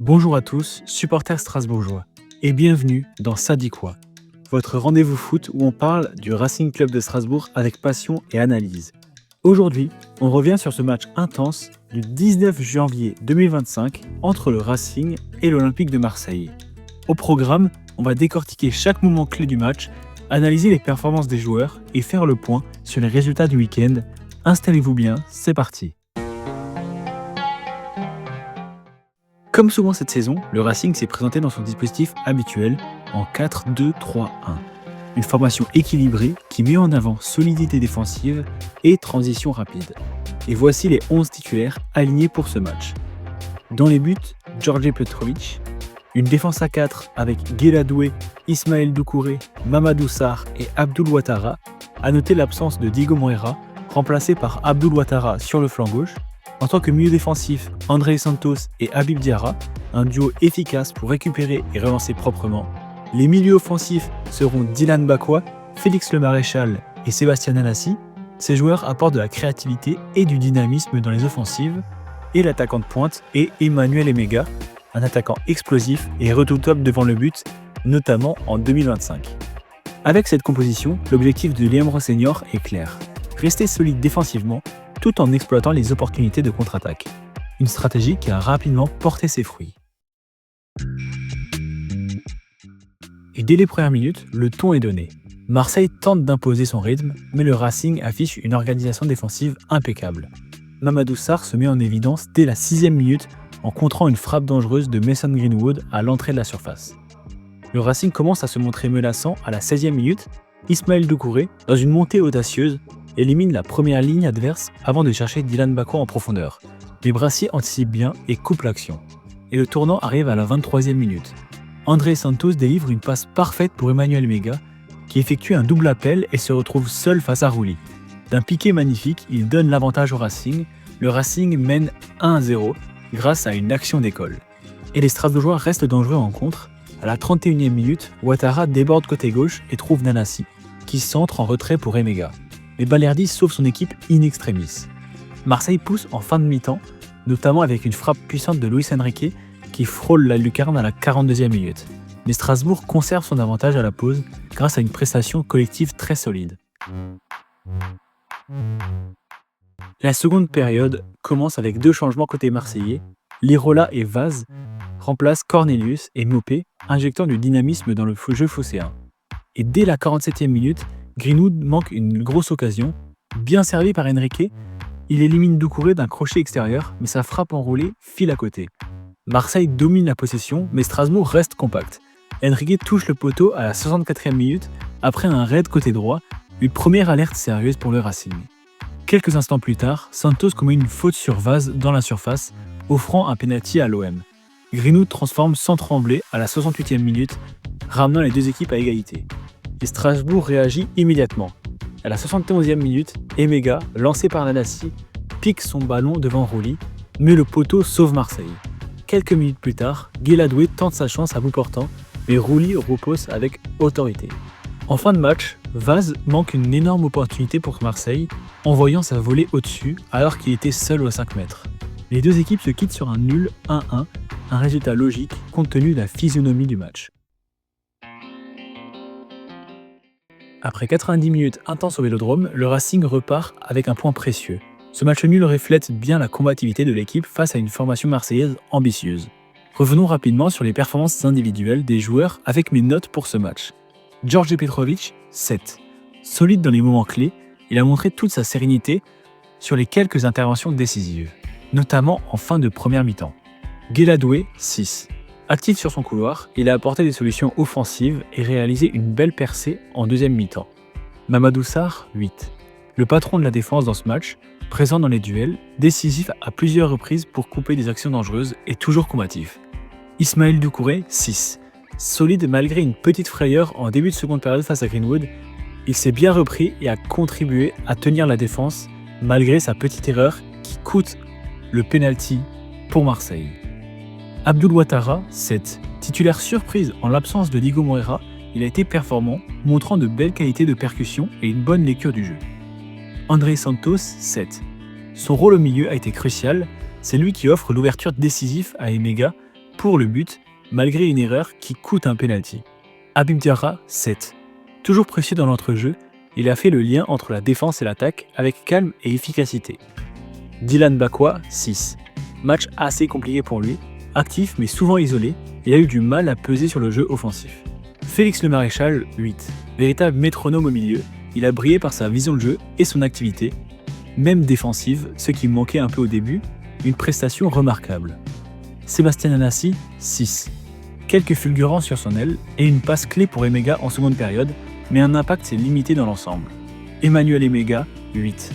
Bonjour à tous, supporters strasbourgeois, et bienvenue dans Ça dit quoi, votre rendez-vous foot où on parle du Racing Club de Strasbourg avec passion et analyse. Aujourd'hui, on revient sur ce match intense du 19 janvier 2025 entre le Racing et l'Olympique de Marseille. Au programme, on va décortiquer chaque moment clé du match, analyser les performances des joueurs et faire le point sur les résultats du week-end. Installez-vous bien, c'est parti. Comme souvent cette saison, le Racing s'est présenté dans son dispositif habituel en 4-2-3-1. Une formation équilibrée qui met en avant solidité défensive et transition rapide. Et voici les 11 titulaires alignés pour ce match. Dans les buts, Djordje Petrovic. Une défense à 4 avec Guéladoué, Ismaël Doucouré, Mamadou Sarr et Abdoul Ouattara. A noter l'absence de Diego Moreira, remplacé par Abdoul Ouattara sur le flanc gauche. En tant que milieu défensif, André Santos et Habib Diarra, un duo efficace pour récupérer et relancer proprement. Les milieux offensifs seront Dylan Bakwa, Félix Le Maréchal et Sébastien Nanassi. Ces joueurs apportent de la créativité et du dynamisme dans les offensives. Et l'attaquant de pointe est Emmanuel Emega, un attaquant explosif et redoutable devant le but, notamment en 2025. Avec cette composition, l'objectif de Liam Rosseignor est clair. Rester solide défensivement, tout en exploitant les opportunités de contre-attaque. Une stratégie qui a rapidement porté ses fruits. Et dès les premières minutes, le ton est donné. Marseille tente d'imposer son rythme, mais le Racing affiche une organisation défensive impeccable. Mamadou Sarr se met en évidence dès la 6e minute en contrant une frappe dangereuse de Mason Greenwood à l'entrée de la surface. Le Racing commence à se montrer menaçant à la 16e minute. Ismaël Doucouré, dans une montée audacieuse, élimine la première ligne adverse avant de chercher Dylan Bakwa en profondeur. Les brassiers anticipent bien et coupent l'action. Et le tournant arrive à la 23e minute. André Santos délivre une passe parfaite pour Emmanuel Emega, qui effectue un double appel et se retrouve seul face à Rouli. D'un piqué magnifique, il donne l'avantage au Racing. Le Racing mène 1-0 grâce à une action d'école. Et les Strasbourgeois restent dangereux en contre. À la 31e minute, Ouattara déborde côté gauche et trouve Nanassi, qui centre en retrait pour Emega. Mais Balerdi sauve son équipe in extremis. Marseille pousse en fin de mi-temps, notamment avec une frappe puissante de Luis Enrique qui frôle la lucarne à la 42e minute. Mais Strasbourg conserve son avantage à la pause grâce à une prestation collective très solide. La seconde période commence avec deux changements côté marseillais. Lirola et Vaz remplacent Cornelius et Mopé, injectant du dynamisme dans le jeu phocéen. Et dès la 47e minute, Greenwood manque une grosse occasion. Bien servi par Enrique, il élimine Doucouré d'un crochet extérieur, mais sa frappe enroulée file à côté. Marseille domine la possession, mais Strasbourg reste compact. Enrique touche le poteau à la 64e minute, après un raid côté droit, une première alerte sérieuse pour le Racing. Quelques instants plus tard, Santos commet une faute sur Vaz dans la surface, offrant un pénalty à l'OM. Greenwood transforme sans trembler à la 68e minute, ramenant les deux équipes à égalité. Et Strasbourg réagit immédiatement. À la 71e minute, Emega, lancé par Nanassi, pique son ballon devant Rouli, mais le poteau sauve Marseille. Quelques minutes plus tard, Guéladoué tente sa chance à bout portant, mais Rouli repose avec autorité. En fin de match, Vaz manque une énorme opportunité pour Marseille, envoyant sa volée au-dessus alors qu'il était seul aux 5 mètres. Les deux équipes se quittent sur un nul 1-1, un résultat logique compte tenu de la physionomie du match. Après 90 minutes intenses au Vélodrome, le Racing repart avec un point précieux. Ce match nul reflète bien la combativité de l'équipe face à une formation marseillaise ambitieuse. Revenons rapidement sur les performances individuelles des joueurs avec mes notes pour ce match. Djordje Petrovic, 7. Solide dans les moments clés, il a montré toute sa sérénité sur les quelques interventions décisives, notamment en fin de première mi-temps. Guéladoué, 6. Actif sur son couloir, il a apporté des solutions offensives et réalisé une belle percée en deuxième mi-temps. Mamadou Sarr, 8. Le patron de la défense dans ce match, présent dans les duels, décisif à plusieurs reprises pour couper des actions dangereuses et toujours combatif. Ismaël Doucouré, 6. Solide malgré une petite frayeur en début de seconde période face à Greenwood, il s'est bien repris et a contribué à tenir la défense malgré sa petite erreur qui coûte le penalty pour Marseille. Abdoul Ouattara, 7. Titulaire surprise en l'absence de Diego Moreira, il a été performant, montrant de belles qualités de percussion et une bonne lecture du jeu. André Santos, 7. Son rôle au milieu a été crucial, c'est lui qui offre l'ouverture décisive à Emega pour le but, malgré une erreur qui coûte un penalty. Habib Diarra, 7. Toujours précieux dans l'entrejeu, il a fait le lien entre la défense et l'attaque avec calme et efficacité. Dylan Bakwa, 6. Match assez compliqué pour lui, actif mais souvent isolé, et a eu du mal à peser sur le jeu offensif. Félix Le Maréchal, 8. Véritable métronome au milieu, il a brillé par sa vision de jeu et son activité, même défensive, ce qui manquait un peu au début, une prestation remarquable. Sébastien Anassi, 6. Quelques fulgurances sur son aile et une passe clé pour Emega en seconde période, mais un impact s'est limité dans l'ensemble. Emmanuel Emega, 8.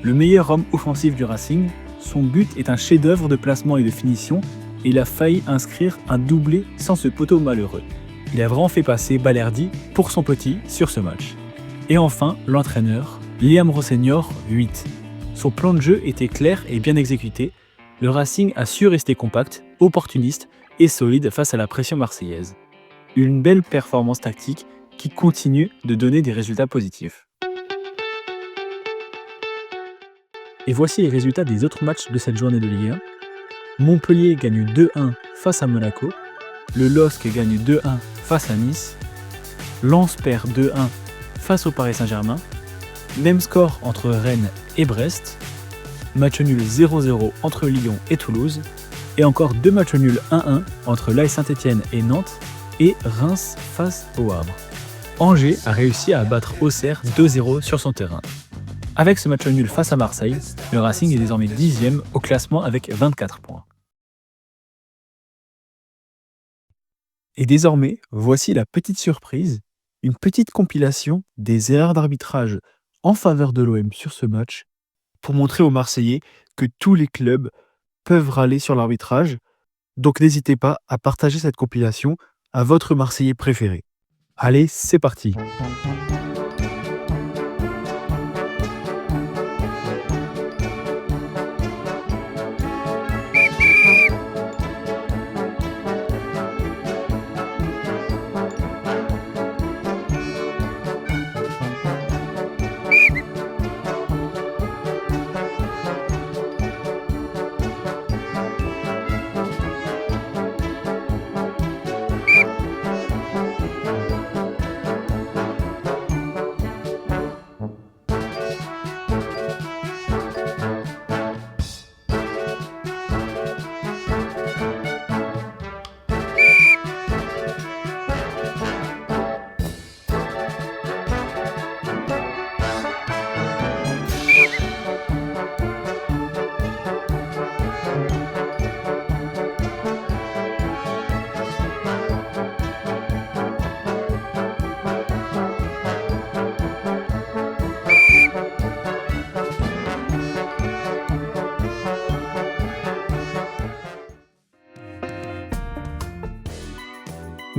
Le meilleur homme offensif du Racing, son but est un chef-d'œuvre de placement et de finition, et il a failli inscrire un doublé sans ce poteau malheureux. Il a vraiment fait passer Balerdi pour son petit sur ce match. Et enfin, l'entraîneur, Liam Rosseignor, 8. Son plan de jeu était clair et bien exécuté. Le Racing a su rester compact, opportuniste et solide face à la pression marseillaise. Une belle performance tactique qui continue de donner des résultats positifs. Et voici les résultats des autres matchs de cette journée de Ligue 1. Montpellier gagne 2-1 face à Monaco. Le LOSC gagne 2-1 face à Nice. Lens perd 2-1 face au Paris Saint-Germain. Même score entre Rennes et Brest. Match nul 0-0 entre Lyon et Toulouse. Et encore 2 matchs nuls 1-1 entre l'AS Saint-Etienne et Nantes. Et Reims face au Havre. Angers a réussi à battre Auxerre 2-0 sur son terrain. Avec ce match nul face à Marseille, le Racing est désormais 10e au classement avec 24 points. Et désormais, voici la petite surprise, une petite compilation des erreurs d'arbitrage en faveur de l'OM sur ce match, pour montrer aux Marseillais que tous les clubs peuvent râler sur l'arbitrage. Donc n'hésitez pas à partager cette compilation à votre Marseillais préféré. Allez, c'est parti!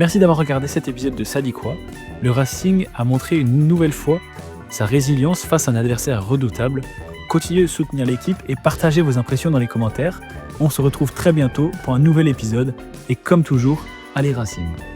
Merci d'avoir regardé cet épisode de Ça dit quoi. Le Racing a montré une nouvelle fois sa résilience face à un adversaire redoutable. Continuez de soutenir l'équipe et partagez vos impressions dans les commentaires. On se retrouve très bientôt pour un nouvel épisode et comme toujours, allez Racing!